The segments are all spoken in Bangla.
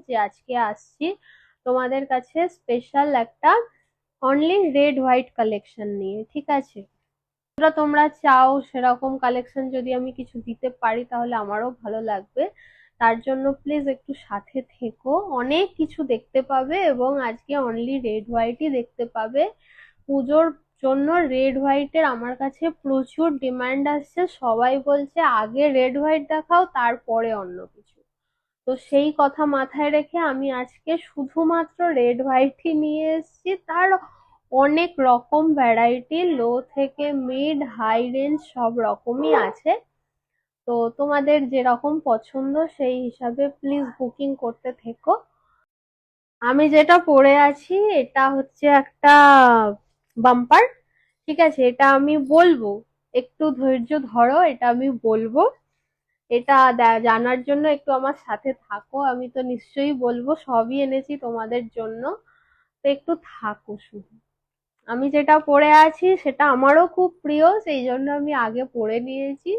যে আজকে আসছি তোমাদের কাছে স্পেশাল একটা অনলি রেড হোয়াইট কালেকশন নিয়ে, ঠিক আছে? তোমরা চাও সেরকম কালেকশন যদি আমি কিছু দিতে পারি তাহলে আমারও ভালো লাগবে। তার জন্য প্লিজ একটু সাথে থেকো, অনেক কিছু দেখতে পাবে এবং আজকে অনলি রেড হোয়াইটই দেখতে পাবে। পুজোর জন্য রেড হোয়াইটের আমার কাছে প্রচুর ডিমান্ড আসছে, সবাই বলছে আগে রেড হোয়াইট দেখাও তারপরে অন্য কিছু। তো সেই কথা মাথায় রেখে আমি আজকে শুধুমাত্র রেড হোয়াইটই নিয়ে এসেছি। তার অনেক রকম ভ্যারাইটি, লো থেকে মিড হাই রেঞ্জ সব রকমই আছে। তো তোমাদের যেরকম পছন্দ সেই হিসাবে প্লিজ বুকিং করতে থেকো। আমি যেটা পরে আছি এটা হচ্ছে একটা বাম্পার, ঠিক আছে? এটা আমি বলবো, একটু ধৈর্য ধরো, এটা আমি বলবো। এটা জানার জন্য একটু আমার সাথে থাকো, আমি তো নিশ্চয়ই বলবো, সবই এনেছি তোমাদের জন্য, তো একটু থাকো শুধু। আমি যেটা পরে আছি সেটা আমারও খুব প্রিয়, সেই জন্য আমি আগে পরে নিয়েছি,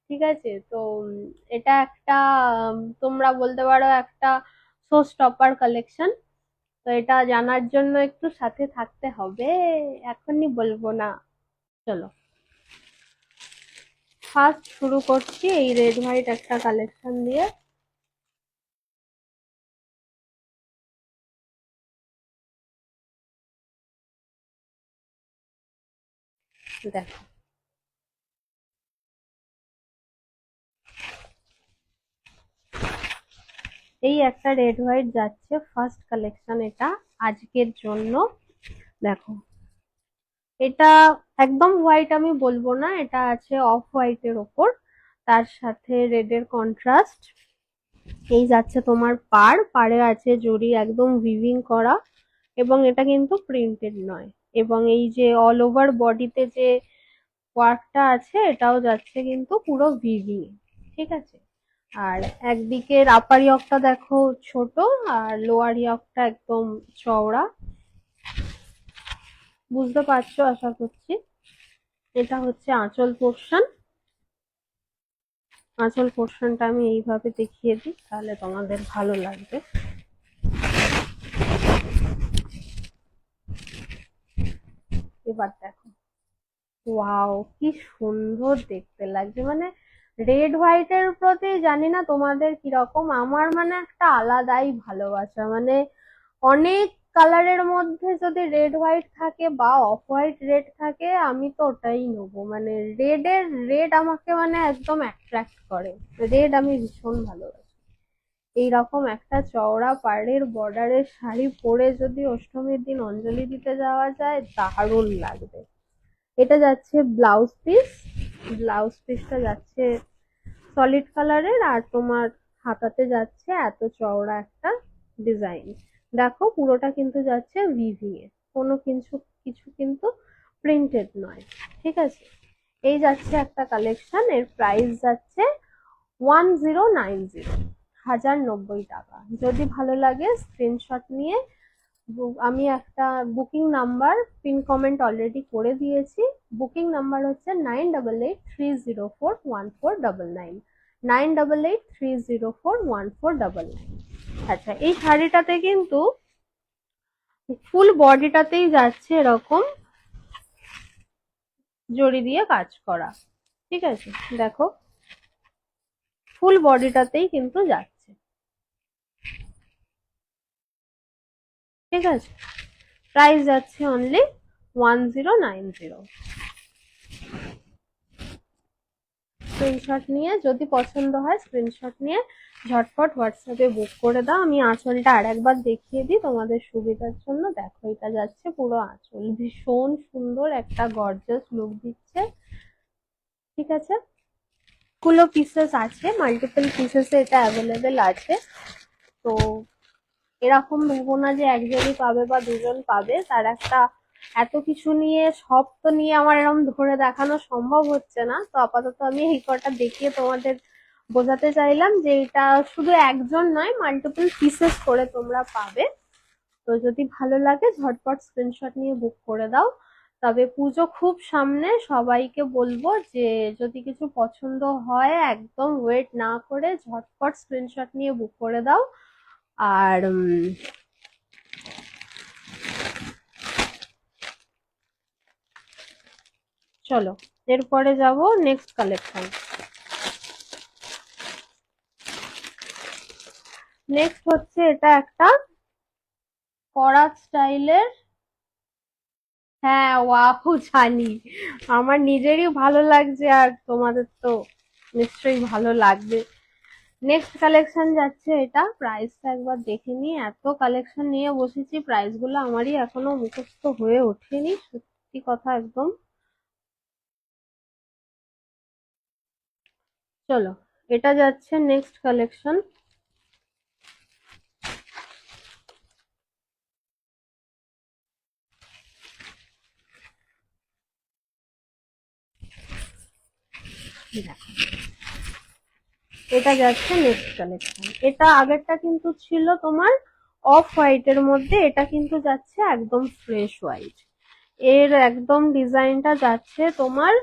ঠিক আছে? তো এটা একটা তোমরা বলতে পারো একটা শো স্টপার কালেকশন। তো এটা জানার জন্য একটু সাথে থাকতে হবে, এখনই বলবো না। চলো ফার্স্ট শুরু করছি এই রেড হোয়াইট একটা কালেকশন দিয়ে। দেখো, এই একটা রেড হোয়াইট যাচ্ছে ফার্স্ট কালেকশন এটা আজকের জন্য। দেখো, এটা একদম হোয়াইট আমি বলবো না, এটা আছে অফ হোয়াইটের ওপর, তার সাথে রেডের কন্ট্রাস্ট। এই যাচ্ছে তোমার পাড়ে আছে জরি একদম উইভিং করা, এবং এটা কিন্তু প্রিন্টেড নয়। এবং এই যে অল ওভার বডিতে যে ওয়ার্কটা আছে এটাও যাচ্ছে কিন্তু পুরো উইভিং, ঠিক আছে? আর একদিকের আপার ইয়কটা দেখো ছোট, আর লোয়ার ইয়কটা একদম চওড়া, বুঝতে পারছো আশা করছি। এটা হচ্ছে আঁচল পোর্শন। আঁচল পোর্শনটা আমি এইভাবে দেখিয়ে দিই তাহলে তোমাদের ভালো লাগবে। এবার দেখো, ওয়াও কি সুন্দর দেখতে লাগছে, মানে রেড হোয়াইটের প্রতি জানি না তোমাদের কিরকম, আমার মানে একটা আলাদাই ভালোবাসা। মানে অনেক কালারের মধ্যে যদি রেড হোয়াইট থাকে বা অফ হোয়াইট রেড থাকে আমি তো ওটাই নেবো। মানে রেড আমাকে মানে একদম অ্যাট্রাক্ট করে, রেড আমি ভীষণ ভালোবাসি। এইরকম একটা চওড়া পাড়ের বর্ডারের শাড়ি পরে যদি অষ্টমীর দিন অঞ্জলি দিতে যাওয়া যায় দারুণ লাগবে। এটা যাচ্ছে ব্লাউজ পিস, ব্লাউজ পিসটা যাচ্ছে সলিড কালারের, আর তোমার হাতাতে যাচ্ছে এত চওড়া একটা ডিজাইন। দেখো পুরোটা কিন্তু যাচ্ছে ভিভি এ, কোনো কিছু কিছু কিন্তু প্রিন্টেড নয়, ঠিক আছে? এই যাচ্ছে একটা কালেকশন, এর প্রাইস যাচ্ছে 1090, 1090 টাকা। যদি ভালো লাগে স্ক্রিনশট নিয়ে আমি একটা booking number pin comment already করে দিয়েছি। বুকিং নাম্বার হচ্ছে 9883041499, 9883041499। আচ্ছা, এই শাড়িটাতে কিন্তু ফুল বডিটাতেই যাচ্ছে এরকম জড়ি দিয়ে কাজ করা, ঠিক আছে? দেখো ফুল বডিটাতেই কিন্তু যাচ্ছে, ঠিক আছে? প্রাইস যাচ্ছে অনলি 1090। স্ক্রিনশট নিয়ে যদি পছন্দ হয় স্ক্রিনশট নিয়ে ঝটপট হোয়াটসঅ্যাপে বুক করে দাও। আমি আঁচলটা আর একবার দেখিয়ে দিই তোমাদের সুবিধার জন্য। দেখো এটা যাচ্ছে পুরো আঁচল, ভীষণ সুন্দর একটা গর্জাস লুক দিচ্ছে, ঠিক আছে? গুলো পিসেস আছে, মাল্টিপল পিসেসে এটা অ্যাভেলেবেল আছে। তো এরকম ভেবো না যে একজনই পাবে বা দুজন পাবে, তার একটা এত কিছু নিয়ে সব তো নিয়ে আমার এরকম ধরে দেখানো সম্ভব হচ্ছে না। তো আপাতত আমি এই কটা দেখিয়ে তোমাদের বোঝাতে চাইলাম যে এটা শুধু একজন নয়, মাল্টিপল পিসেস করে তোমরা পাবে। তো যদি ভালো লাগে ঝটপট স্ক্রিনশট নিয়ে বুক করে দাও। তবে পুজো খুব সামনে, সবাইকে বলবো যে যদি কিছু পছন্দ হয় একদম ওয়েট না করে ঝটপট স্ক্রিনশট নিয়ে বুক করে দাও। আর চলো এরপরে যাব নেক্সট কালেকশন। নেক্সট হচ্ছে এটা একটা করাত স্টাইলের, হ্যাঁ ওয়াও জানি, আমার নিজেরই ভালো লাগছে আর তোমাদের তো নিশ্চয়ই ভালো লাগবে। নেক্সট কালেকশন যাচ্ছে এটা, প্রাইসটা একবার দেখে নি, এত কালেকশন নিয়ে বসেছি প্রাইস গুলো আমারই এখনো মুখস্থ হয়ে ওঠেনি, সত্যি কথা একদম। চলো এটা যাচ্ছে নেক্সট কালেকশন। এটা যাচ্ছে নেক্সট কালেকশন। এটা আগেরটা কিন্তু ছিল তোমার অফ হোয়াইটের মধ্যে, এটা কিন্তু যাচ্ছে একদম ফ্রেশ হোয়াইট। এর একদম ডিজাইনটা যাচ্ছে তোমার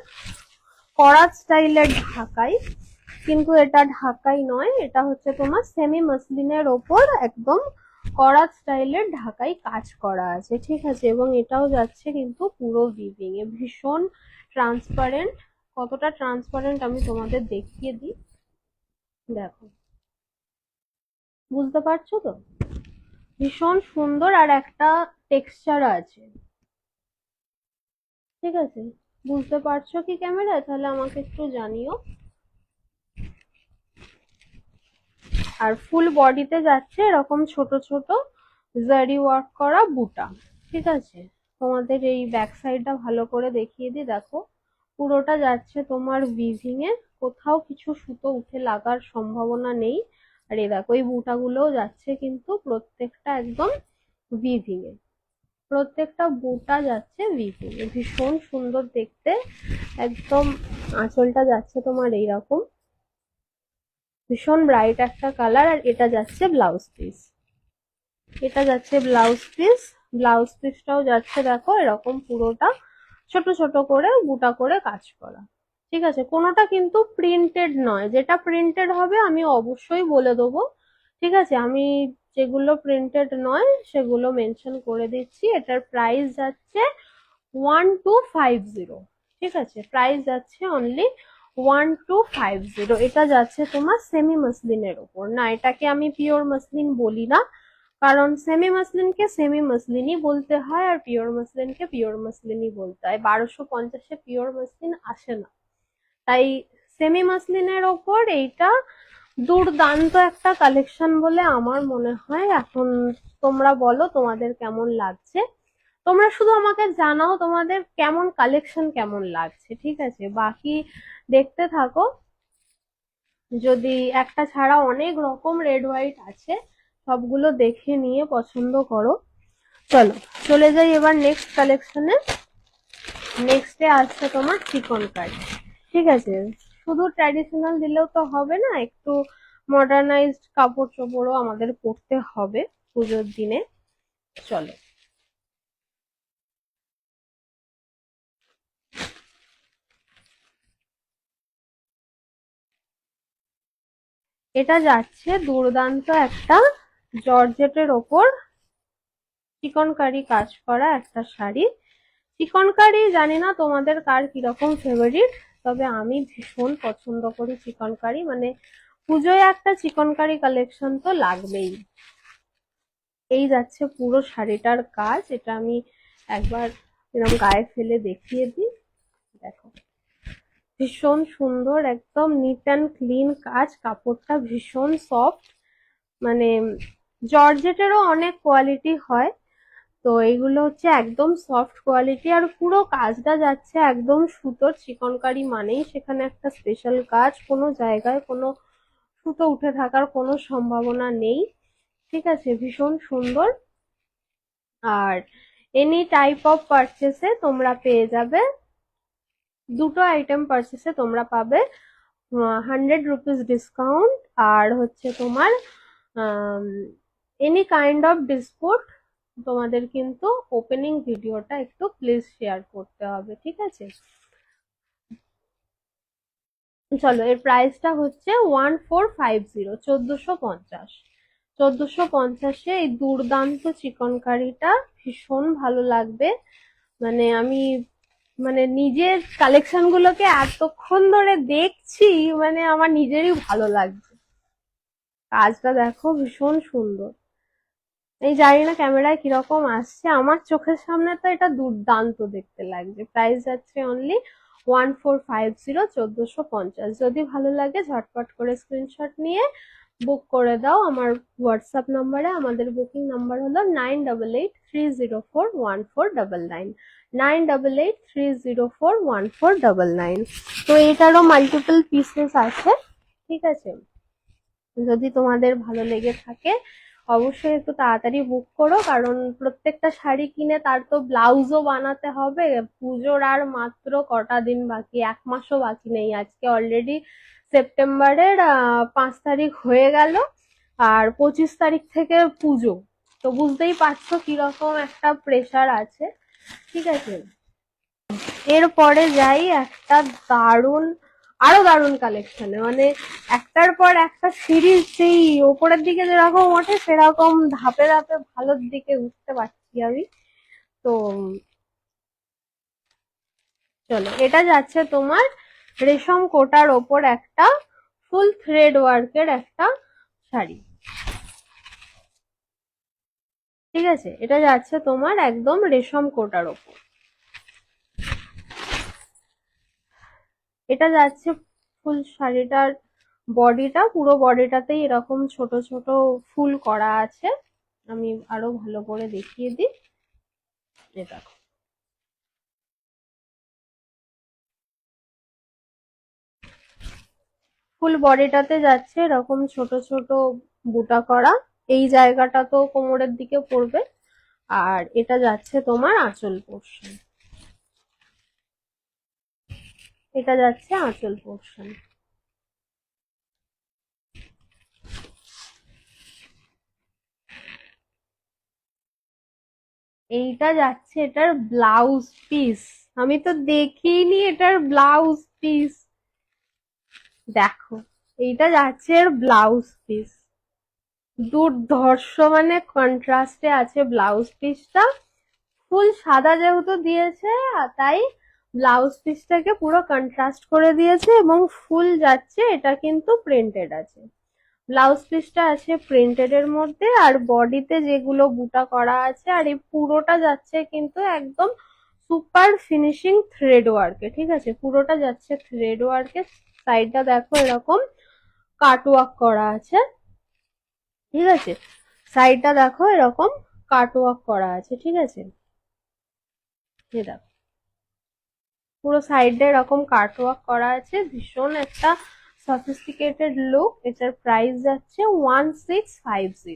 করাত স্টাইলের ঢাকাই, কিন্তু এটা ঢাকাই নয়, এটা হচ্ছে তোমার সেমি মাসলিনের ওপর একদম করাত স্টাইলের ঢাকাই কাজ করা আছে, ঠিক আছে। এবং এটাও যাচ্ছে কিন্তু পুরো উইভিং এ, ভীষণ ট্রান্সপারেন্ট। কতটা ট্রান্সপারেন্ট আমি তোমাদের দেখিয়ে দিই, দেখো বুঝতে পারছো তো, ভীষণ সুন্দর আর একটা টেক্সচার আছে, ঠিক আছে। বুঝতে পারছো কি ক্যামেরায়? তাহলে আমাকে একটু জানিও। আর ফুল বডিতে যাচ্ছে এরকম ছোট ছোট জারি ওয়ার্ক করা বুটা, ঠিক আছে। তোমাদের এই ব্যাক সাইডটা ভালো করে দেখিয়ে দিই, দেখো পুরোটা যাচ্ছে তোমার উইভিং এ, কোথাও কিছু সুতো উঠে লাগার সম্ভাবনা নেই। আর এই দেখো এই বুটাগুলোও যাচ্ছে কিন্তু প্রত্যেকটা একদম উইভিং এ, প্রত্যেকটা বুটা যাচ্ছে উইভিং এ, ভীষণ সুন্দর দেখতে একদম। আঁচলটা যাচ্ছে তোমার এইরকম ভীষণ ব্রাইট একটা কালার। আর এটা যাচ্ছে ব্লাউজ পিস, এটা যাচ্ছে ব্লাউজ পিস, ব্লাউজ পিসটাও যাচ্ছে দেখো এরকম পুরোটা ছোট ছোট করে বুটা করে কাজ করা, ঠিক আছে। কোনোটা কিন্তু প্রিন্টেড নয়, যেটা প্রিন্টেড হবে আমি অবশ্যই বলে দেবো, ঠিক আছে। আমি যেগুলো প্রিন্টেড নয় সেগুলো মেনশন করে দিচ্ছি। এটার প্রাইস যাচ্ছে 1250, ঠিক আছে। প্রাইস যাচ্ছে অনলি 1250। এটা যাচ্ছে তোমার সেমি মাসলিনের ওপর, না এটাকে আমি পিওর মাসলিন বলি না, কারণ সেমি মাসলিনকে সেমি মাসলিনই বলতে হয় আর পিওর মাসলিনকে পিওর মাসলিনই বলতে হয়। 1250-এ পিওর মাসলিন আসে না, তাই সেমি মাসলিনের ওপর এইটা দুর্দান্ত একটা কালেকশন বলে আমার মনে হয়। এখন তোমরা বলো তোমাদের কেমন লাগছে, তোমরা শুধু আমাকে জানাও তোমাদের কেমন কালেকশন কেমন লাগছে, ঠিক আছে। বাকি দেখতে থাকো, যদি একটা ছাড়া অনেক রকম রেড হোয়াইট আছে, সবগুলো দেখে নিয়ে পছন্দ করো। চলো চলে যাই এবার নেক্সট কালেকশনে। নেক্সটে আসছে তোমার চিকন কারি, ঠিক আছে। শুধু ট্র্যাডিশনাল দিলেও তো হবে না, একটু মডার্নাইজড কাপড় চোপড়ও আমাদের পরতে হবে পুজোর দিনে। চলো এটা যাচ্ছে দুর্দান্ত একটা জর্জেটের ওপর চিকনকারি কাজ করা একটা শাড়ি। চিকনকারি জানি না তোমাদের কার কিরকম ফেভারিট, তবে আমি ভীষণ পছন্দ করি চিকনকারি, মানে পুজোয় একটা চিকনকারি কালেকশন তো লাগবেই। এই যাচ্ছে পুরো শাড়িটার কাজ, এটা আমি একবার এরকম গায়ে ফেলে দেখিয়ে দিই, দেখো ভীষণ সুন্দর একদম নিট অ্যান্ড ক্লিন কাজ, কাপড়টা ভীষণ সফট, মানে জর্জেটেরও অনেক কোয়ালিটি হয়, তো এইগুলো হচ্ছে একদম সফট কোয়ালিটি। আর পুরো কাজটা যাচ্ছে একদম সুতোর, চিকনকারি মানেই সেখানে একটা স্পেশাল কাজ, কোনো জায়গায় কোনো সুতো উঠে থাকার কোনো সম্ভাবনা নেই, ঠিক আছে। ভীষণ সুন্দর। আর এনি টাইপ অফ পারচেসে তোমরা পেয়ে যাবে, দুটো আইটেম পারচেসে তোমরা পাবে 100 রুপিস ডিসকাউন্ট। আর হচ্ছে তোমার এনি কাইন্ড অফ ডিসপুট তোমাদের কিন্তু ওপেনিং ভিডিওটা একটু প্লিজ শেয়ার করতে হবে, ঠিক আছে। চলো এর প্রাইসটা হচ্ছে 1450, 1450। 1450 এই দুর্দান্ত চিকনকারিটা ভীষণ ভালো লাগবে। মানে আমি মানে নিজের কালেকশন গুলোকে এতক্ষণ ধরে দেখছি, মানে আমার নিজেরই ভালো লাগছে। কাজটা দেখো ভীষণ সুন্দর। এই জানি না ক্যামেরায় কিরকম আসছে, আমার চোখের সামনে তো এটা দুর্দান্ত দেখতে লাগছে। প্রাইস যাচ্ছে অনলি 1450, 1450। যদি ভালো লাগে ঝটপট করে স্ক্রিনশট নিয়ে বুক করে দাও আমার হোয়াটসঅ্যাপ নাম্বারে। আমাদের বুকিং নাম্বার হলো 9883041499, 9883041499। তো এটারও মাল্টিপল পিসেস আছে, ঠিক আছে। যদি তোমাদের ভালো লেগে থাকে অবশ্যই একটু তাড়াতাড়ি বুক করো, কারণ প্রত্যেকটা শাড়ি কিনে তার তো ব্লাউজও বানাতে হবে। পুজোর আর মাত্র কটা দিন বাকি, 1 মাসও বাকি নেই। আজকে অলরেডি সেপ্টেম্বরের 5 তারিখ হয়ে গেল, আর 25 তারিখ থেকে পুজো। তো বুঝতেই পারছো কিরকম একটা প্রেসার আছে, ঠিক আছে। এরপরে যাই একটা আরো দারুণ কালেকশনে, মানে একটার পর একটা সিরিজ সেই ওপরের দিকে যেরকম ওঠে সেরকম ধাপে ধাপে ভালোর দিকে উঠতে পারছি আমি। তো চলো, এটা যাচ্ছে তোমার রেশম কোটার ওপর একটা ফুল থ্রেড ওয়ার্কের একটা শাড়ি, ঠিক আছে। এটা যাচ্ছে তোমার একদম রেশম কোটার ওপর। এটা যাচ্ছে ফুল শাড়িটার বডিটা, পুরো বডিটাতেই এরকম ছোট ছোট ফুল করা আছে। আমি আরো ভালো করে দেখিয়ে দিই। এটা ফুল বডিটাতে যাচ্ছে এরকম ছোট ছোট বুটা করা। এই জায়গাটা তো কোমরের দিকে পড়বে। আর এটা যাচ্ছে তোমার আঁচল পোর্শন, এটা যাচ্ছে আঁচল পোর্শন। এইটা যাচ্ছে এটার ব্লাউজ পিস। আমি তো দেখিনি এটার ব্লাউজ পিস, দেখো এইটা যাচ্ছে এর ব্লাউজ পিস। দুর্ধর্ষ, মানে কন্ট্রাস্টে আছে ব্লাউজ পিসটা। ফুল সাদা যেহেতু দিয়েছে তাই ব্লাউজ পিসটাকে পুরো কন্ট্রাস্ট করে দিয়েছে, এবং ফুল যাচ্ছে, এটা কিন্তু প্রিন্টেড আছে। ব্লাউজ পিসটা আছে প্রিন্টেড এর মধ্যে, আর বডিতে যেগুলো বুটা করা আছে, আর এই পুরোটা যাচ্ছে কিন্তু একদম সুপার ফিনিশিং থ্রেড ওয়ার্কে, ঠিক আছে। পুরোটা যাচ্ছে থ্রেড ওয়ার্কে। সাইডটা দেখো এরকম কাট ওয়ার্ক করা আছে, ঠিক আছে। সাইডটা দেখো এরকম কাট ওয়ার্ক করা আছে, ঠিক আছে। দেখো পুরো সাইডে এরকম কাট ওয়ার্ক করা আছে, ভীষণ একটা সফিস্টিকেটেড লুক। এটার প্রাইস যাচ্ছে 1650,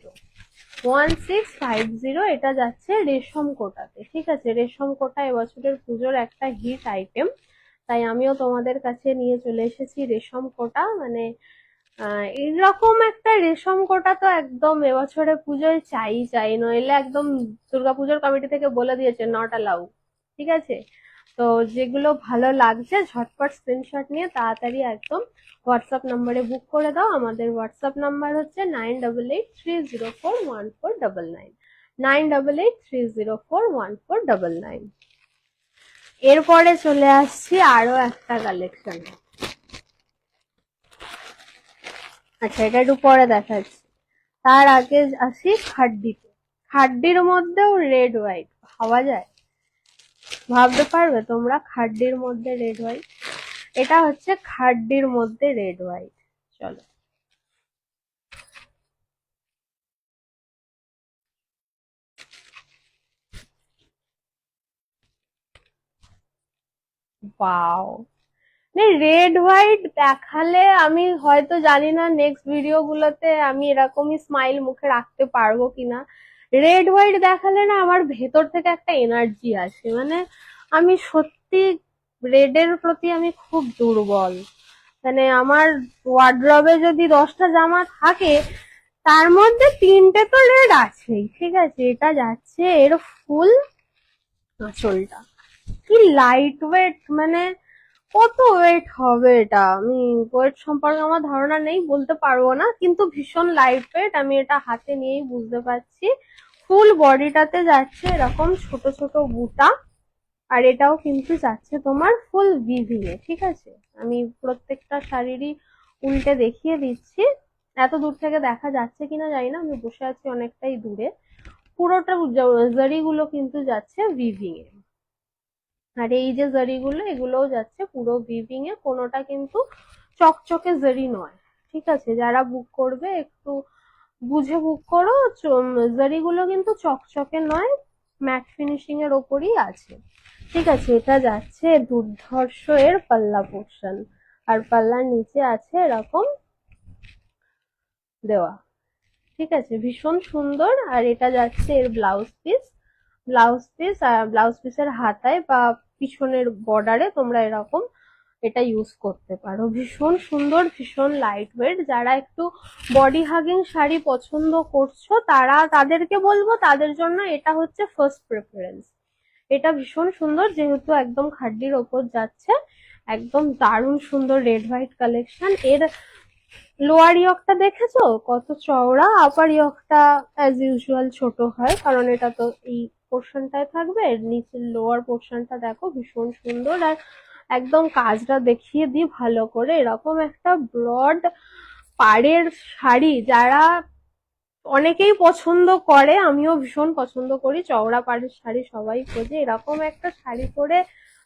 1650। এটা যাচ্ছে রেশম কোটাতে, ঠিক আছে। রেশম কোটা এবছরের পুজোর একটা হিট আইটেম, তাই আমিও তোমাদের কাছে নিয়ে চলে এসেছি রেশম কোটা। মানে এইরকম একটা রেশম কোটা তো একদম এবছরে পুজোয় চাই চাই, নইলে একদম দুর্গাপুজোর কমিটি থেকে বলে দিয়েছে নট অ্যালাউ, ঠিক আছে। তো যেগুলো ভালো লাগছে ঝটপট স্ক্রিনশট নিয়ে তাড়াতাড়ি একদম হোয়াটসঅ্যাপ নাম্বারে বুক করে দাও। আমাদের হোয়াটসঅ্যাপ নাম্বার হচ্ছে 9883041499, 9883041499। এরপরে চলে আসছি আরো একটা কালেকশন। আচ্ছা, এটা একটু পরে দেখাচ্ছি, তার আগে আসি খাড্ডিতে। খাড্ডির মধ্যেও রেড হোয়াইট ভাবা যায়? ভাবতে পারবে তোমরা খাড্ডির মধ্যে রেড হোয়াইট? এটা হচ্ছে খাড্ডির মধ্যে রেড হোয়াইট। চলো, ওয়াও। রেড হোয়াইট দেখালে আমি হয়তো জানি না নেক্সট ভিডিও গুলোতে আমি এরকমই স্মাইল মুখে রাখতে পারবো কিনা। রেড হোয়াইট দেখালে না আমার ভেতর থেকে একটা এনার্জি আসে, মানে আমি সত্যি রেডের প্রতি আমি খুব দুর্বল। মানে আমার ওয়ার্ড্রবে যদি 10টা জামা থাকে তার মধ্যে 3টে তো রেড আছেই, ঠিক আছে। এটা যাচ্ছে এর ফুল আঁচলটা, কি লাইট ওয়েট, মানে কত ওয়েট হবে এটা? আমি ওয়েট সম্পর্কে আমার ধারণা নেই, বলতে পারবো না, কিন্তু ভীষণ লাইট ওয়েট। আমি এটা হাতে নিয়েই বুঝতে পারছি। ফুল বডিটাতে যাচ্ছে এরকম ছোট ছোট বুটা, আর এটাও কিন্তু যাচ্ছে তোমার ফুল উইভিং এ। ঠিক আছে, আমি প্রত্যেকটা শাড়িরই উল্টে দেখিয়ে দিচ্ছি। এত দূর থেকে দেখা যাচ্ছে কিনা জানি না, আমি বসে আছি অনেকটাই দূরে। পুরোটা জারিগুলো কিন্তু যাচ্ছে উইভিং এ, আর এই যে জারিগুলো এগুলোও যাচ্ছে পুরো উইভিং এ, কোনোটা কিন্তু চকচকে জারি নয়। ঠিক আছে, যারা বুক করবে একটু বুঝে বুক করো। জারিগুলো কিন্তু চকচকে নয়, ম্যাট ফিনিশিং এর ওপরই আছে। ঠিক আছে, এটা যাচ্ছে দুর্ধর্ষ এর পাল্লা পোর্শন, আর পাল্লার নিচে আছে এরকম দেওয়া। ঠিক আছে, ভীষণ সুন্দর। আর এটা যাচ্ছে এর ব্লাউজ পিস। আর ব্লাউজ পিসের হাতায় বা পিছনের বর্ডারে তোমরা এরকম এটা ইউজ করতে পারো। ভীষণ সুন্দর, ভীষণ লাইট ওয়েট। যারা একটু বডি হাগিং শাড়ি পছন্দ করছো তাদেরকে বলবো, তাদের জন্য এটা হচ্ছে ফার্স্ট প্রেফারেন্স। এটা ভীষণ সুন্দর, যেহেতু একদম খাড্ডির ওপর যাচ্ছে। একদম দারুণ সুন্দর রেড হোয়াইট কালেকশন। এর লোয়ার ইয়কটা দেখেছো কত চওড়া, আপার ইয়কটা অ্যাজ ইউজুয়াল ছোট হয়, কারণ এটা তো এই পোর্শনটায় থাকবে। এর নিচের লোয়ার পোর্শনটা দেখো ভীষণ সুন্দর। আর একদম কাজটা দেখিয়ে দিই ভালো করে, এরকম একটা ব্রড পাড়ের শাড়ি যারা অনেকেই পছন্দ করে, আমিও ভীষণ পছন্দ করি, চওড়া পাড়ের শাড়ি সবাই খোঁজে। এরকম একটা শাড়ি পরে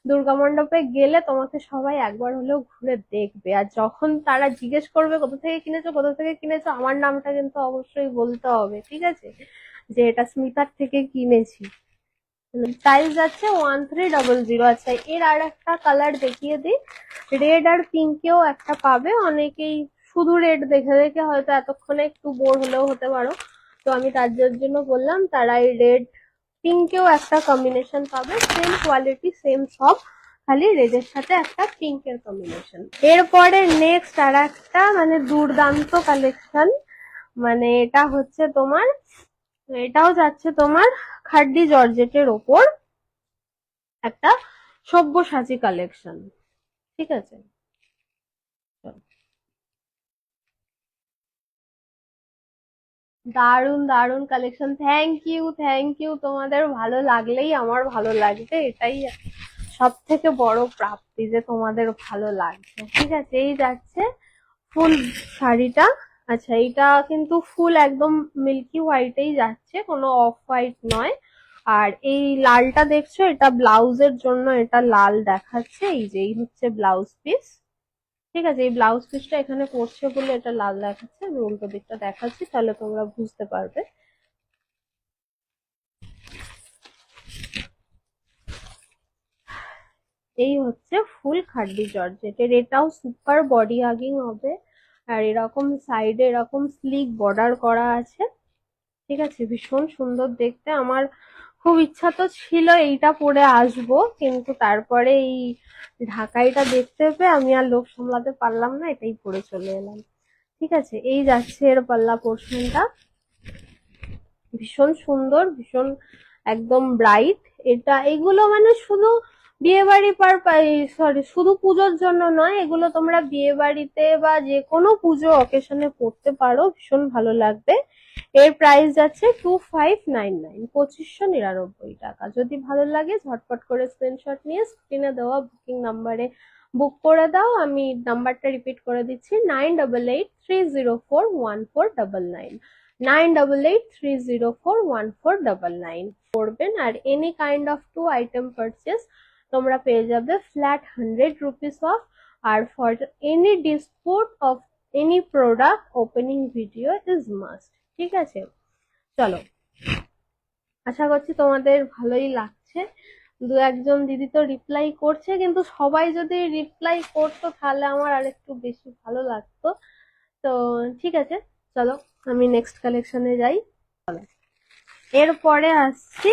দুর্গা মণ্ডপে গেলে তোমাকে সবাই একবার হলেও ঘুরে দেখবে, আর যখন তারা জিজ্ঞেস করবে কোথা থেকে কিনেছো কোথা থেকে কিনেছো, আমার নামটা কিন্তু অবশ্যই বলতে হবে। ঠিক আছে, যে এটা স্মিতার থেকে কিনেছি। প্রাইস যাচ্ছে 1300। আচ্ছা, এর আর একটা কালার দেখিয়ে দিই। রেড আর পিঙ্কেও একটা পাবে। অনেকেই শুধু রেড দেখে দেখে হয়তো এতক্ষণে একটু বোর হলেও হতে পারো, তো আমি তার জন্য বললাম তারা এই রেড পিঙ্কেও একটা কম্বিনেশন পাবে। সেম কোয়ালিটি, সেম সব, খালি রেডের সাথে একটা পিঙ্কের কম্বিনেশন। এরপরে নেক্সট আর একটা মানে দুর্দান্ত কালেকশন, মানে এটা হচ্ছে তোমার, এটাও যাচ্ছে তোমার খাড্ডি জর্জেটের ওপর একটা সব্যসাচী কালেকশন। ঠিক আছে, দারুন দারুন collection. Thank you, thank you. তোমাদের ভালো লাগলেই আমার ভালো লাগবে, এটাই সব থেকে বড় প্রাপ্তি যে তোমাদের ভালো লাগছে। ঠিক আছে, এই যাচ্ছে ফুল শাড়িটা। আচ্ছা, এইটা কিন্তু ফুল একদম মিল্কি হোয়াইটেই যাচ্ছে, কোনো অফ হোয়াইট নয়। আর এই লালটা দেখছো, এটা ব্লাউজের জন্য এটা লাল দেখাচ্ছে। এই যে এই হচ্ছে ব্লাউজ পিস। ঠিক আছে, এই ব্লাউজ পিসটা এখানে পড়ছে বলে এটা লাল দেখাচ্ছে। আমি উল্টো দিকটা দেখাচ্ছি, তাহলে তোমরা বুঝতে পারবে। এই হচ্ছে ফুল খাড্ডি জর্জেটের, এটাও সুপার বডি হাগিং হবে। আর এরকম সাইডে এরকম স্লিক বর্ডার করা আছে। ঠিক আছে, ভীষণ সুন্দর দেখতে। আমার খুব ইচ্ছা তো ছিল এইটা পরে আসবো, কিন্তু তারপরে এই ঢাকাইটা দেখতে পেয়ে আমি আর লোভ সামলাতে পারলাম না, এটাই পরে চলে এলাম। ঠিক আছে, এই যাচ্ছে এর পাল্লা পোর্শনটা। ভীষণ সুন্দর, ভীষণ একদম ব্রাইট। এটা এগুলো মানে শুধু বিয়ে বাড়ি সরি, শুধু পুজোর জন্য নয়, এগুলো তোমরা বিয়ে বাড়িতে বা যে কোনো পুজো অকেশনে পড়তে পারো, ভীষণ ভালো লাগবে। এর প্রাইস যাচ্ছে 2599, 2599 টাকা। যদি ভালো লাগে ঝটপট করে স্ক্রিনশট নিয়ে স্ক্রিনে দেওয়া বুকিং নাম্বারে বুক করে দাও। আমি নাম্বারটা রিপিট করে দিচ্ছি, 9883041499, 9883041499 করবেন। আর any kind of 2 item purchase তোমরা পেয়ে যাবে ফ্ল্যাট 100 রুপিস অফ। আর for any dispute of any product opening video is must. ঠিক আছে, চলো, আশা করছি তোমাদের ভালোই লাগছে। দু একজন দিদি তো রিপ্লাই করছে, কিন্তু সবাই যদি রিপ্লাই করতো তাহলে আমার আর একটু বেশি ভালো লাগতো। তো ঠিক আছে, চলো আমি নেক্সট কালেকশনে যাই। এরপরে আসছি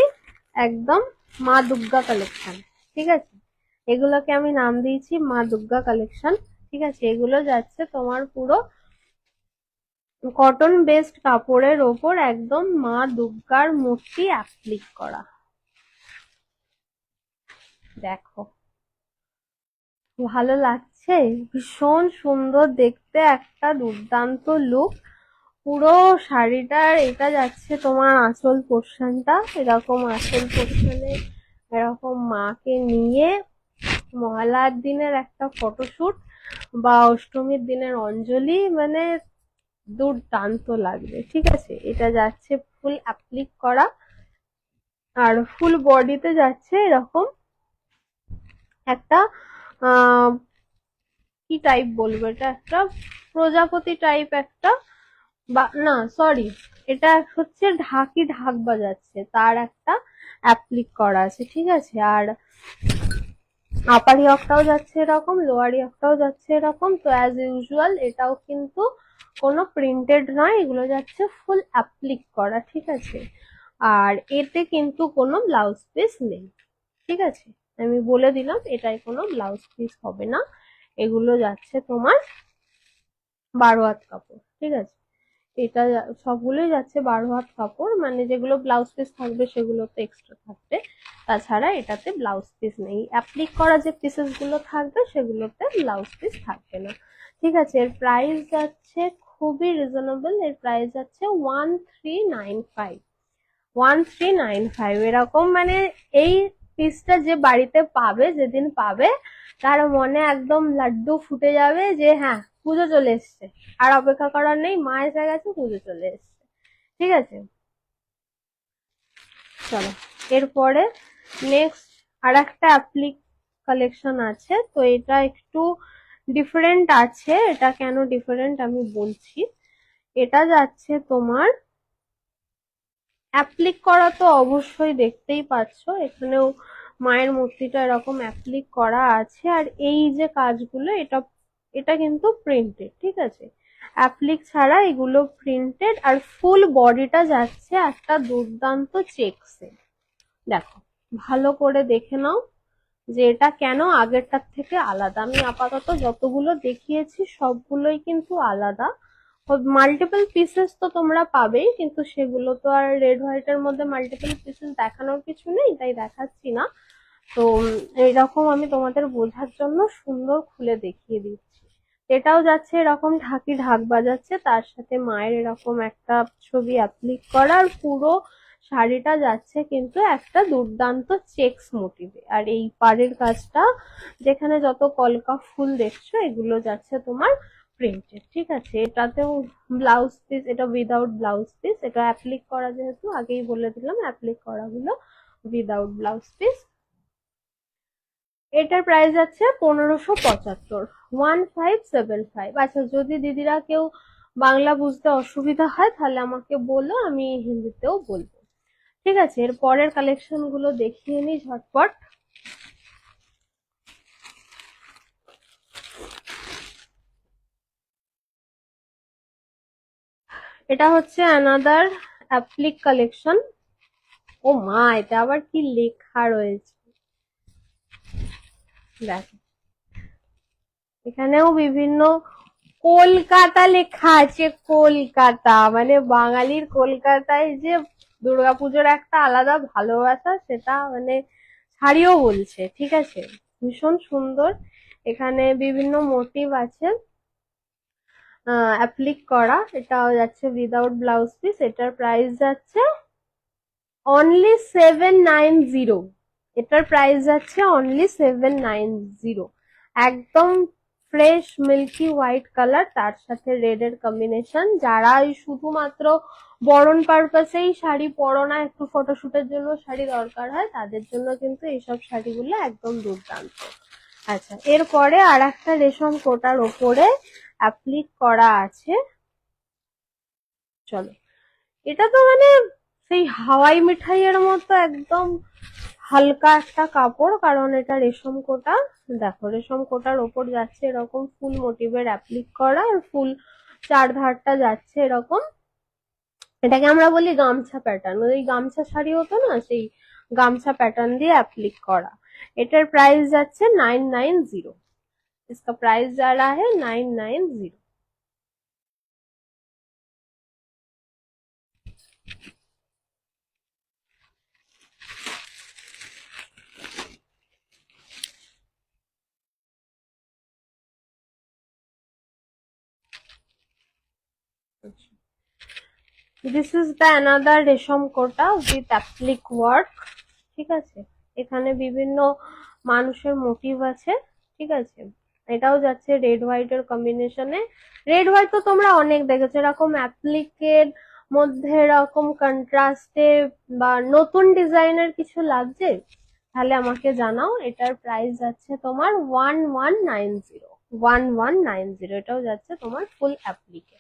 একদম মা দুর্গা কালেকশন। ঠিক আছে, এগুলোকে আমি নাম দিয়েছি মা দুর্গা কালেকশন। ঠিক আছে, এগুলো যাচ্ছে তোমার পুরো কটন বেসড কাপড়ের ওপর একদম মা দুর্গার মূর্তি অ্যাপ্লিক করা। দেখো ভালো লাগছে, ভীষণ সুন্দর দেখতে, একটা দুর্দান্ত লুক। পুরো শাড়িটার এটা যাচ্ছে তোমার আঁচল পোর্শনটা, এরকম আঁচল পোর্শনে এরকম মাকে নিয়ে মহালয়ার দিনের একটা ফটোশুট বা অষ্টমীর দিনের অঞ্জলি, মানে দুর্দান্ত লাগবে। ঠিক আছে, এটা যাচ্ছে ফুল অ্যাপ্লিক করা, আর ফুল বডিতে যাচ্ছে এরকম একটা আহ কি টাইপ বলবো, এটা একটা প্রজাপতি টাইপ একটা, বা না সরি, এটা হচ্ছে ঢাকি ঢাক বাজাচ্ছে তার একটা অ্যাপ্লিক করা আছে। ঠিক আছে, আর আপার ইয়কটাও যাচ্ছে এরকম, লোয়ার ইয়কটাও যাচ্ছে এরকম। তো অ্যাজ ইউজুয়াল এটাও কিন্তু কোনো প্রিন্টেড নয়, এগুলো যাচ্ছে ফুল অ্যাপ্লিক করা। ঠিক আছে, আর এতে কিন্তু কোনো ব্লাউজ পিস নেই। ঠিক আছে, আমি বলে দিলাম এটাই কোনো ব্লাউজ পিস হবে না, এগুলো যাচ্ছে তোমার 12 হাত কাপড়। ঠিক আছে, এটা সবগুলোই যাচ্ছে 12 হাত কাপড়, মানে যেগুলো ব্লাউজ পিস থাকবে সেগুলো তো এক্সট্রা থাকবে, তাছাড়া এটাতে ব্লাউজ পিস নেই। অ্যাপ্লিক করা যে পিসেস গুলো থাকবে সেগুলোতে ব্লাউজ পিস থাকবে না। ঠিক আছে, এর প্রাইস যাচ্ছে খুবই রিজনেবল, এর প্রাইস যাচ্ছে 1395। 1395 এরকম, মানে এই পিসটা যে বাড়িতে পাবে, যেদিন পাবে তার মনে একদম লাড্ডু ফুটে যাবে যে হ্যাঁ পুজো চলে এসছে, আর অপেক্ষা করার নেই, মা এসে গেছে, পুজো চলে এসছে। ঠিক আছে, চলো এরপরে নেক্সট আর একটা অ্যাপ্লিক কালেকশন আছে। তো এটা একটু ডিফারেন্ট আছে, এটা কেন ডিফারেন্ট আমি বলছি। এটা যাচ্ছে তোমার অ্যাপ্লিক করা, তো অবশ্যই দেখতেই পাচ্ছ এখানেও মায়ের মূর্তিটা এরকম অ্যাপ্লিক করা আছে, আর এই যে কাজগুলো এটা এটা কিন্তু প্রিন্টেড। ঠিক আছে, অ্যাপ্লিক ছাড়া এগুলো প্রিন্টেড, আর ফুল বডিটা যাচ্ছে একটা দুর্দান্ত চেকসে। দেখো ভালো করে দেখে নাও যে এটা কেন আগেরটার থেকে আলাদা। আমি আপাতত যতগুলো দেখিয়েছি সবগুলোই কিন্তু আলাদা। মাল্টিপল পিসেস তো তোমরা পাবেই, কিন্তু সেগুলো তো আর রেড হোয়াইটের মধ্যে মাল্টিপল পিসেস দেখানোর কিছু নেই, তাই দেখাচ্ছি না। তো এইরকম আমি তোমাদের বোঝার জন্য সুন্দর খুলে দেখিয়ে দিচ্ছি। এটাও যাচ্ছে এরকম ঢাকি ঢাক বাজাচ্ছে, তার সাথে মায়ের এরকম একটা ছবি অ্যাপ্লিক করা, আর পুরো শাড়িটা যাচ্ছে কিন্তু একটা দুর্দান্ত চেকস মোটিভে। আর এই পাড়ের কাজটা, যেখানে যত কলকা ফুল দেখছো এগুলো যাচ্ছে তোমার প্রিন্টেড। ঠিক আছে, এটাতেও ব্লাউজ পিস, এটা উইদাউট ব্লাউজ পিস, এটা অ্যাপ্লিক করা, যেহেতু আগেই বলে দিলাম অ্যাপ্লিক করা গুলো উইদাউট ব্লাউজ পিস। এটার প্রাইস আছে 1575, 1575। আচ্ছা, যদি দিদিরা কেউ বাংলা বুঝতে অসুবিধা হয় তাহলে আমাকে বলো, আমি হিন্দিতেও বলবো। ঠিক আছে, এর পরের কালেকশন গুলো দেখিয়ে নিই ঝটপট। এটা হচ্ছে অ্যানাদার অ্যাপ্লিক কালেকশন। ও মা, এটা আবার কি লেখা রয়েছে দেখো, এখানেও বিভিন্ন কলকাতা লেখা আছে। কলকাতা মানে বাঙালির কলকাতায় যে দুর্গাপুজোর একটা আলাদা ভালোবাসা, সেটা মানে শাড়িও বলছে। ঠিক আছে, ভীষণ সুন্দর, এখানে বিভিন্ন মোটিভ আছে অ্যাপ্লিক করা। এটাও যাচ্ছে উইদাউট ব্লাউজ পিস, এটার প্রাইস যাচ্ছে অনলি 790। এটার প্রাইস যাচ্ছে অনলি 790। একদম ফ্রেশ মিল্কি হোয়াইট কালার, তার সাথে রেড এর কম্বিনেশন। যারা শুধুমাত্র বরণ পারপাসেই শাড়ি পরো না, একটু ফটোশুটের জন্য শাড়ি দরকার হয়, তাদের জন্য কিন্তু এইসব শাড়িগুলো একদম দুর্দান্ত। আচ্ছা, এরপরে আর একটা রেশম কোটার ওপরে অ্যাপ্লিক করা আছে। চলো, এটা তো মানে সেই হাওয়াই মিঠাইয়ের মতো একদম হালকা একটা কাপড়, কারণ এটা রেশম কোটা। দেখো রেশম কোটার ওপর যাচ্ছে এরকম ফুল মোটিভের অ্যাপ্লিক করা, আর ফুল চারধারটা যাচ্ছে এরকম, এটাকে আমরা বলি গামছা প্যাটার্ন। ওই গামছা শাড়ি হতো না, সেই গামছা প্যাটার্ন দিয়ে অ্যাপ্লিক করা। এটার প্রাইস যাচ্ছে 990। इसका प्राइस जा रहा है 990। দিস ইজ দ্য অ্যানাদার রেশম কোটা উইথ অ্যাপ্লিক ওয়ার্ক। ঠিক আছে, এখানে বিভিন্ন মানুষের মোটিভ আছে। ঠিক আছে, এটাও যাচ্ছে রেড হোয়াইট এর কম্বিনেশনে। রেড হোয়াইট তো তোমরা অনেক দেখেছো, এরকম অ্যাপ্লিকের মধ্যে এরকম কন্ট্রাস্টে বা নতুন ডিজাইনের কিছু লাগছে তাহলে আমাকে জানাও। এটার প্রাইস যাচ্ছে তোমার 1190। 1190, এটাও যাচ্ছে তোমার ফুল অ্যাপ্লিকে।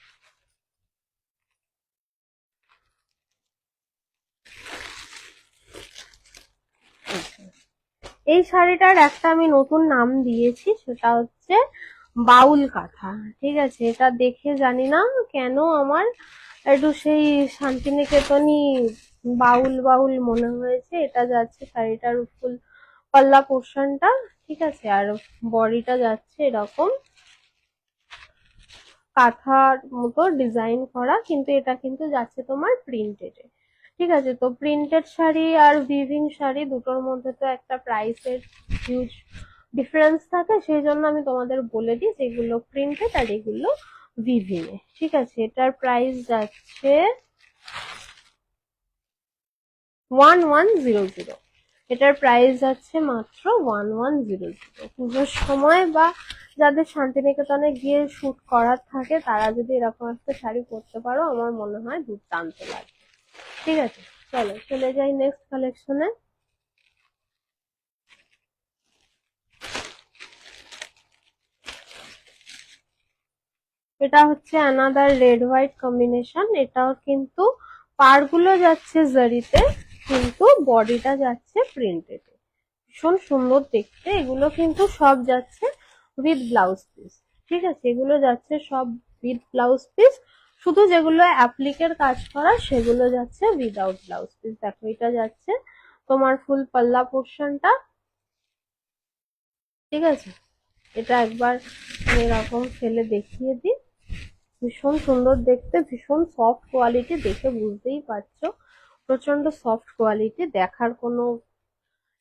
এই শাড়িটার একটা আমি নতুন নাম দিয়েছি, সেটা হচ্ছে বাউল কাঁথা। ঠিক আছে, এটা দেখে জানি না কেন আমার একটু সেই শান্তিনিকেতনই বাউল বাউল মনে হয়েছে। এটা যাচ্ছে শাড়িটার ফুল পাল্লা পোর্শনটা। ঠিক আছে, আর বডিটা যাচ্ছে এরকম কাঁথার মতো ডিজাইন করা, কিন্তু এটা কিন্তু যাচ্ছে তোমার প্রিন্টেড। ঠিক আছে, তো প্রিন্টেড শাড়ি আর উইভিং শাড়ি দুটোর মধ্যে তো একটা প্রাইসের হিউজ ডিফারেন্স থাকে, সেই জন্য আমি তোমাদের বলে দিই যেগুলো প্রিন্টেড আর এগুলো উইভিং এ। ঠিক আছে, এটার প্রাইস যাচ্ছে 1100। এটার প্রাইস যাচ্ছে মাত্র 1100। পুজোর সময় বা যাদের শান্তিনিকেতনে গিয়ে শুট করার থাকে তারা যদি এরকম একটা শাড়ি পরতে পারো, আমার মনে হয় দুর্দান্ত লাগবে। ঠিক আছে, চলো চলে যাই নেক্সট কালেকশনে। এটা হচ্ছে অ্যানাদার রেড হোয়াইট কম্বিনেশন। এটাও কিন্তু পাড়গুলো যাচ্ছে জারিতে, কিন্তু বডিটা যাচ্ছে প্রিন্টেড। ভীষণ সুন্দর দেখতে। এগুলো কিন্তু সব যাচ্ছে উইথ ব্লাউজ পিস। ঠিক আছে, এগুলো যাচ্ছে সব উইথ ব্লাউজ পিস। শুধু যেগুলো অ্যাপ্লিকের কাজ করা সেগুলো যাচ্ছে উইদাউট ব্লাউজ পিস। দেখো, এটা যাচ্ছে তোমার ফুল পাল্লা পোর্শনটা। ঠিক আছে, এটা একবার এরকম ফেলে দেখিয়ে দিই। ভীষণ সুন্দর দেখতে, ভীষণ সফট কোয়ালিটি, দেখে বুঝতেই পারছো প্রচন্ড সফট কোয়ালিটি। দেখার কোনো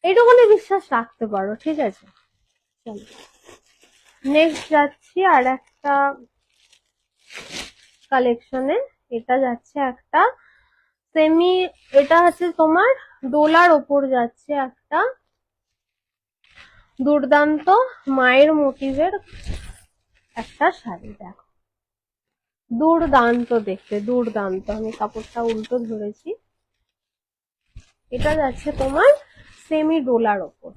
এইটুকুনি বিশ্বাস রাখতে পারো। ঠিক আছে, চলো নেক্সট যাচ্ছি আর একটা কালেকশনে। এটা যাচ্ছে একটা সেমি, এটা হচ্ছে তোমার ডোলার ওপর যাচ্ছে একটা দুর্দান্ত মায়ের মোটিভের একটা শাড়ি। দেখো, দুর্দান্ত দেখতে, দুর্দান্ত। আমি কাপড়টা উল্টো ধরেছি। এটা যাচ্ছে তোমার সেমি ডোলার ওপর,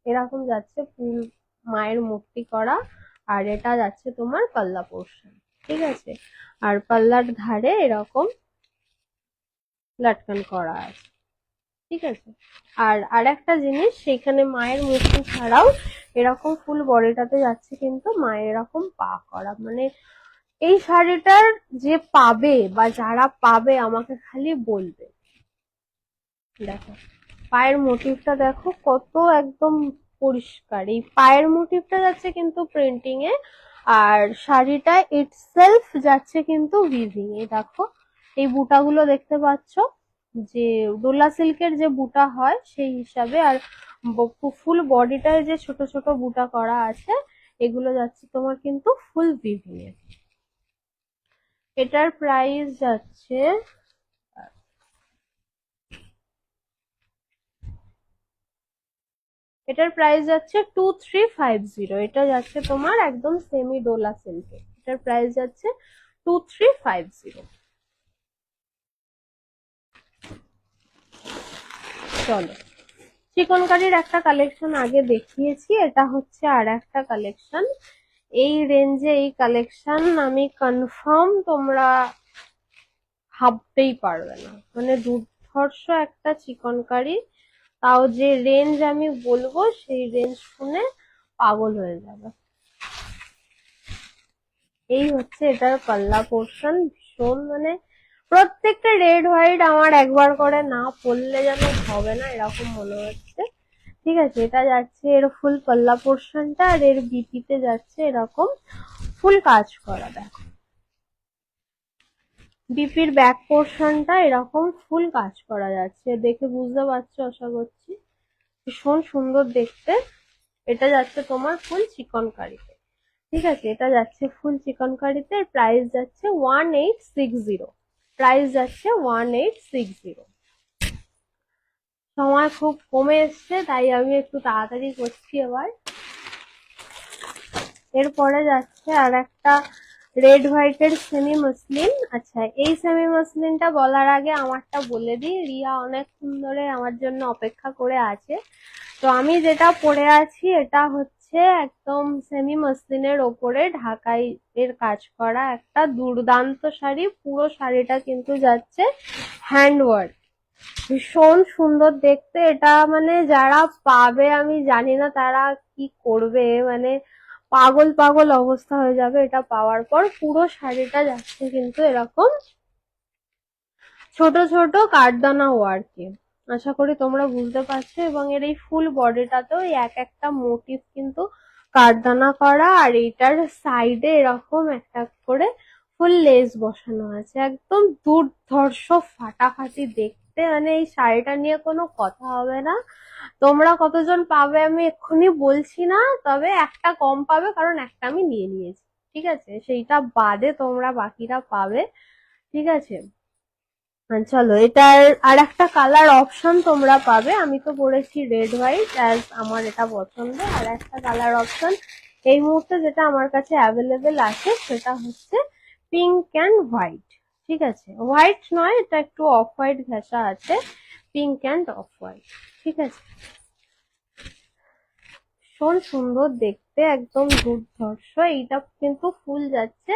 এরকম যাচ্ছে ফুল মায়ের মূর্তি করা। আর এটা যাচ্ছে তোমার পাল্লা পোর্শন। ঠিক আছে, আর পাল্লার ধারে এরকম লাটকান করা আছে। ঠিক আছে, আর আরেকটা জিনিস, সেখানে মায়ের মূর্তি ছাড়াও এরকম ফুল বডিটাতে যাচ্ছে কিন্তু মায়ের এরকম পা করা। মানে এই শাড়িটার যে পাবে বা যারা পাবে আমাকে খালি বলবে। দেখো, পায়ের মোটিভটা দেখো কত একদম পরিষ্কার। এই পায়ের মোটিভটা যাচ্ছে কিন্তু প্রিন্টিং এ, আর শাড়িটা ইটসেলফ যাচ্ছে কিন্তু উইভিং এ। দেখো, এই বুটাগুলো দেখতে পাচ্ছ, যে ডোলা সিল্কের যে বুটা হয় সেই হিসাবে, আর ফুল বডিটায় যে ছোট ছোট বুটা করা আছে এগুলো যাচ্ছে তোমার কিন্তু ফুল উইভিং এ। এটার প্রাইস যাচ্ছে এটার প্রাইস যাচ্ছে 2350। এটা যাচ্ছে তোমার একদম সেমি ডোলা সিল্কে। এটার প্রাইস যাচ্ছে 2350। চলো, চিকনকারির একটা কালেকশন আগে দেখিয়েছি, এটা হচ্ছে আর একটা কালেকশন। এই রেঞ্জে এই কালেকশন আমি কনফার্ম তোমরা ভাবতেই পারবে না। মানে দুর্ধর্ষ একটা চিকনকারি, তাও যে রেঞ্জ আমি বলবো সেই রেঞ্জ শুনে পাগল হয়ে যাবে। এই হচ্ছে এটার পাল্লা পোর্শন। ভীষণ মানে প্রত্যেকটা রেড হোয়াইট আমার একবার করে না পরলে যেন হবে না এরকম মনে হচ্ছে। ঠিক আছে, এটা যাচ্ছে এর ফুল পাল্লা পোর্শনটা, আর এর বিপিতে যাচ্ছে এরকম ফুল কাজ করা। দেখো, বিপির ব্যাক পোর্শনটা এরকম ফুল কাজ করা যাচ্ছে, দেখে বুঝতে পারছো আশা করছি। ভীষণ সুন্দর দেখতে। এটা যাচ্ছে তোমার ফুল চিকনকারিতে। ঠিক আছে, এটা যাচ্ছে ফুল চিকনকারিতে। প্রাইস যাচ্ছে 1860। প্রাইস যাচ্ছে 1860। সময় খুব কমে এসছে, তাই আমি একটু তাড়াতাড়ি করছি এবার। এরপরে যাচ্ছে আর একটা রেড হোয়াইটের সেমি মসলিন। আচ্ছা, এই সেমি মসলিনটা বলার আগে আমারটা বলে দিই, রিয়া অনেকক্ষণ ধরে আমার জন্য অপেক্ষা করে আছে। তো আমি যেটা পরে আছি এটা হচ্ছে একদম সেমি মসলিনের ওপরে ঢাকাই এর কাজ করা একটা দুর্দান্ত শাড়ি। পুরো শাড়িটা কিন্তু যাচ্ছে হ্যান্ডওয়ার্ক, ভীষণ সুন্দর দেখতে। এটা মানে যারা পাবে আমি জানি না তারা কি করবে, মানে পাগল পাগল অবস্থা হয়ে যাবে এটা পাওয়ার পর। পুরো শাড়িটা যাচ্ছে কিন্তু এরকম ছোট ছোট কাঠদানা ওয়ার্কে। আশা করি তোমরা বুঝতে পারছো। এবং এর এই ফুল বডিটাতেও এক একটা মোটিভ কিন্তু কাঠদানা করা, আর এইটার সাইডে এরকম একটা করে ফুল লেস বসানো আছে। একদম দুর্ধর্ষ ফাটাফাটি দেখতে, মানে এই শাড়িটা নিয়ে কোনো কথা হবে না। তোমরা কতজন পাবে আমি এক্ষুনি বলছি না, তবে একটা কম পাবে কারণ একটা আমি নিয়ে নিয়েছি, ঠিক আছে? সেইটা বাদে তোমরা বাকিরা পাবে, ঠিক আছে? চলো, এটার আর একটা কালার অপশন তোমরা পাবে। আমি তো পরেছি রেড হোয়াইট, অ্যাজ আমার এটা পছন্দ। আর একটা কালার অপশন এই মুহূর্তে যেটা আমার কাছে অ্যাভেলেবেল আছে সেটা হচ্ছে পিঙ্ক অ্যান্ড হোয়াইট, ঠিক আছে? হোয়াইট নয়, এটা একটু অফ হোয়াইট ঘেঁষা আছে, পিঙ্ক অ্যান্ড অফ হোয়াইট, ঠিক আছে? ভীষণ সুন্দর দেখতে, একদম দুর্ধর্ষ। এইটা কিন্তু ফুল যাচ্ছে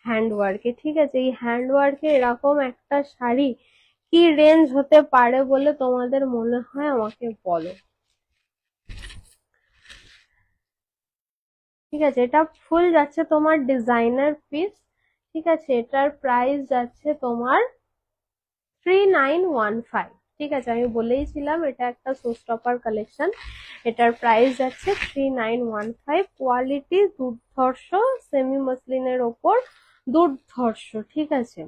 হ্যান্ডওয়ার্কে, ঠিক আছে? এই হ্যান্ডওয়ার্কে এরকম একটা শাড়ি কি রেঞ্জ হতে পারে বলে তোমাদের মনে হয় আমাকে বলো, ঠিক আছে? এটা ফুল যাচ্ছে তোমার ডিজাইনার পিস, ঠিক আছে? এটার প্রাইস যাচ্ছে তোমার 3915, ঠিক আছে? আমি বলেইছিলাম এটা একটা শোস্টপার কালেকশন। এটার প্রাইস যাচ্ছে 3915। কোয়ালিটি দুর্ধর্ষ, সেমি মসলিনের ওপর দুর্ধর্ষ, ঠিক আছে?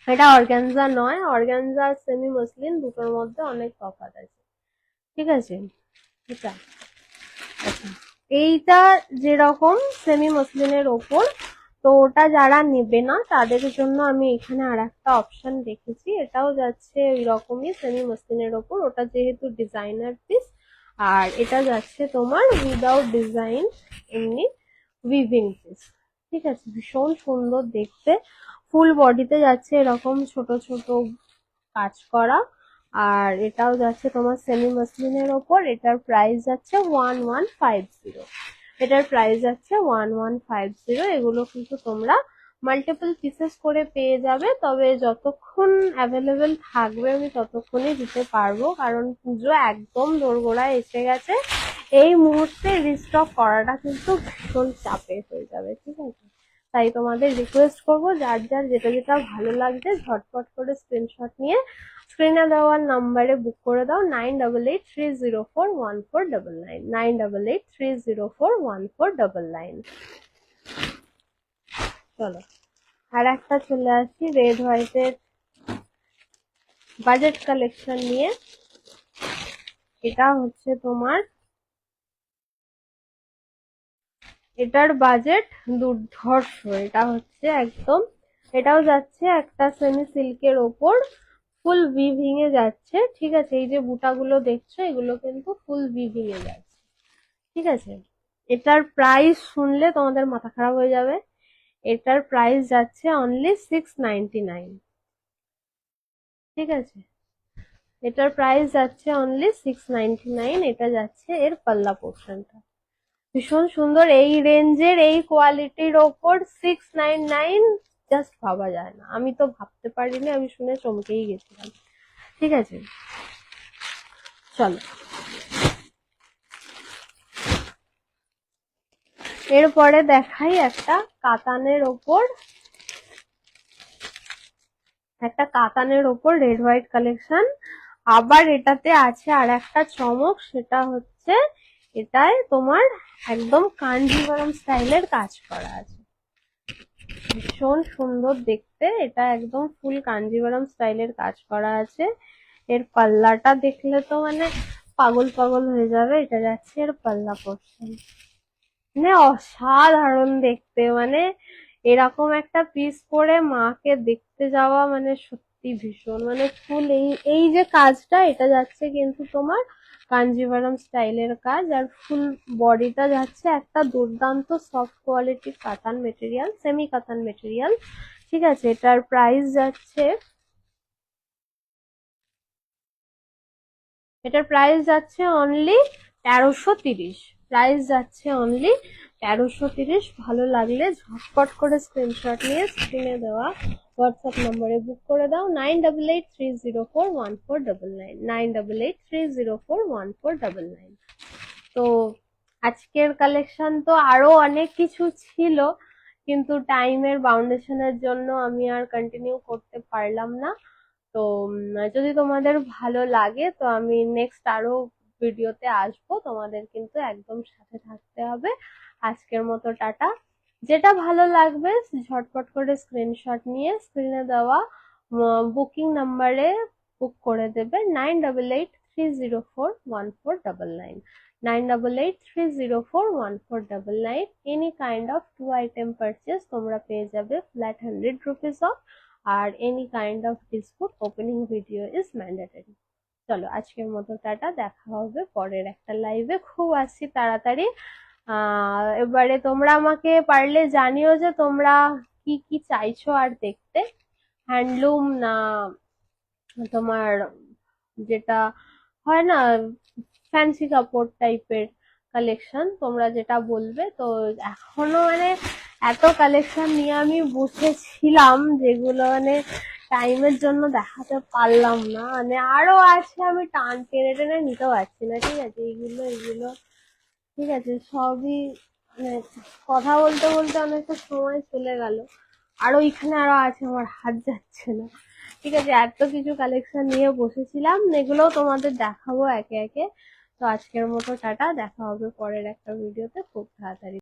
এটা অর্গানজা নয়, অর্গানজা আর সেমি মসলিন দুটোর মধ্যে অনেক তফাৎ আছে, ঠিক আছে? এটা আচ্ছা, এইটা যেরকম সেমি মসলিনের ওপর, তো ওটা যারা নেবে না তাদের জন্য আমি এখানে আর একটা অপশন রেখেছি। এটাও যাচ্ছে ওই রকমই সেমি মসলিনের ওপর, ওটা যেহেতু ডিজাইনার পিস। আর এটা যাচ্ছে তোমার উইদাউট ডিজাইন, এমনি উইভিং পিস, ঠিক আছে? ভীষণ সুন্দর দেখতে। ফুল বডিতে যাচ্ছে এরকম ছোট ছোট কাজ করা। আর এটাও যাচ্ছে তোমার সেমি মসলিনের ওপর। এটার প্রাইস যাচ্ছে 1150। এটার প্রাইস যাচ্ছে 1150। এগুলো কিন্তু তোমরা মাল্টিপল পিসেস করে পেয়ে যাবে, তবে যতক্ষণ অ্যাভেলেবেল থাকবে আমি ততক্ষণই দিতে পারবো, কারণ পুজো একদম দোরগোড়ায় এসে গেছে। এই মুহূর্তে রিস্টক করাটা কিন্তু ভীষণ চাপের হয়ে যাবে, ঠিক আছে? তাই তোমাদের রিকোয়েস্ট করবো যার যার যেটা যেটা ভালো লাগছে ঝটপট করে স্ক্রিনশট নিয়ে স্ক্রিনে দেওয়ার নাম্বারে বুক করে দাও, 9883041499, 9883041499। চলো, আর একটা চলে আসি রেড হোয়াইটের বাজেট কালেকশন নিয়ে। এটা হচ্ছে তোমার, এটার বাজেট দুর্ধর্ষ। এটা হচ্ছে একদম, এটাও যাচ্ছে একটা সেমি সিল্কের ওপর, ফুল উইভিং এ যাচ্ছে, ঠিক আছে? এই যে বুটাগুলো দেখছো এগুলো কিন্তু ফুল উইভিং এ যাচ্ছে, ঠিক আছে? এটার প্রাইস শুনলে তোমাদের মাথা খারাপ হয়ে যাবে। এটার প্রাইস যাচ্ছে অনলি 699, ঠিক আছে? এটার প্রাইস যাচ্ছে অনলি 699। এটা যাচ্ছে এর পাল্লা পোর্শনটা, ভীষণ সুন্দর। এই রেঞ্জের এই কোয়ালিটির ওপর 699 জাস্ট ভাবা যায় না। আমি তো ভাবতে পারিনি, আমি শুনে চমকেই গেছিলাম, ঠিক আছে? চলো, এরপরে দেখাই একটা কাতানের ওপর, একটা কাতানের ওপর রেড হোয়াইট কালেকশন। আবার এটাতে আছে আর একটা চমক, সেটা হচ্ছে এটায় তোমার একদম কাঞ্জিভারাম স্টাইলের কাজ করা আছে, ভীষণ সুন্দর দেখতে। এটা একদম ফুল কাঞ্জিভারাম স্টাইলের কাজ করা আছে। এর পাল্লাটা দেখলে তো মানে পাগল পাগল হয়ে যাবে। এটা যাচ্ছে এর পাল্লা পোর্শন, মানে অসাধারণ দেখতে। মানে এরকম একটা পিস পরে মাকে দেখতে যাওয়া মানে সত্যি ভীষণ মানে ফুল এই এই যে কাজটা এটা যাচ্ছে কিন্তু তোমার কাঞ্জিভারাম স্টাইলের কাজ, আর ফুল বডিটা যাচ্ছে একটা দুর্দান্ত সফট কোয়ালিটির কাতান মেটেরিয়াল, সেমি কাতান মেটেরিয়াল। ঠিক আছে, এটার প্রাইস যাচ্ছে অনলি 1330। প্রাইস যাচ্ছে অনলি 1330। ভালো লাগলে ঝটপট করে স্ক্রিনশট নিয়ে স্ক্রিনে দেওয়া হোয়াটসঅ্যাপ নম্বরে বুক করে দাও 9883041499 9883041499। তো আজকের কালেকশন তো আরো অনেক কিছু ছিল, কিন্তু টাইমের বাউন্ডেশনের জন্য আমি আর কন্টিনিউ করতে পারলাম না। তো যদি তোমাদের ভালো লাগে তো আমি নেক্সট আরো ভিডিওতে আসবো, তোমাদের কিন্তু একদম সাথে থাকতে হবে। আজকের মতো টাটা। যেটা ভালো লাগবে ঝটপট করে স্ক্রিনশট নিয়ে স্ক্রিনে দেওয়া বুকিং নাম্বারে বুক করে দেবে 9883041499 9883041499। Any kind of 2 item purchase তোমরা পেয়ে যাবে ফ্ল্যাট 100 রুপিস অফ, আর any kind of dispute opening video is mandatory. চলো আজকের মতো টাটা, দেখা হবে পরের একটা লাইভে, খুব আসছি তাড়াতাড়ি। এবারে তোমরা আমাকে পারলে জানিও যে তোমরা কি কি চাইছো আর দেখতে, হ্যান্ডলুম না তোমার যেটা হয় না ফ্যান্সি কাপড় টাইপের কালেকশন, তোমরা যেটা বলবে। তো এখনো মানে এত কালেকশন নিয়ে আমি বসেছিলাম যেগুলো মানে টাইমের জন্য দেখাতে পারলাম না, মানে আরো আছে আমি টান টেনে টেনে নিতে পারছি না। ঠিক আছে, এগুলো ঠিক আছে সবই মানে কথা বলতে বলতে অনেকটা সময় চলে গেল, আরো এখানে আরো আছে আমার হাত যাচ্ছে না। ঠিক আছে, এত কিছু কালেকশন নিয়ে বসেছিলাম, এগুলোও তোমাদের দেখাবো একে একে। তো আজকের মতো টাটা, দেখা হবে পরের একটা ভিডিওতে খুব তাড়াতাড়ি।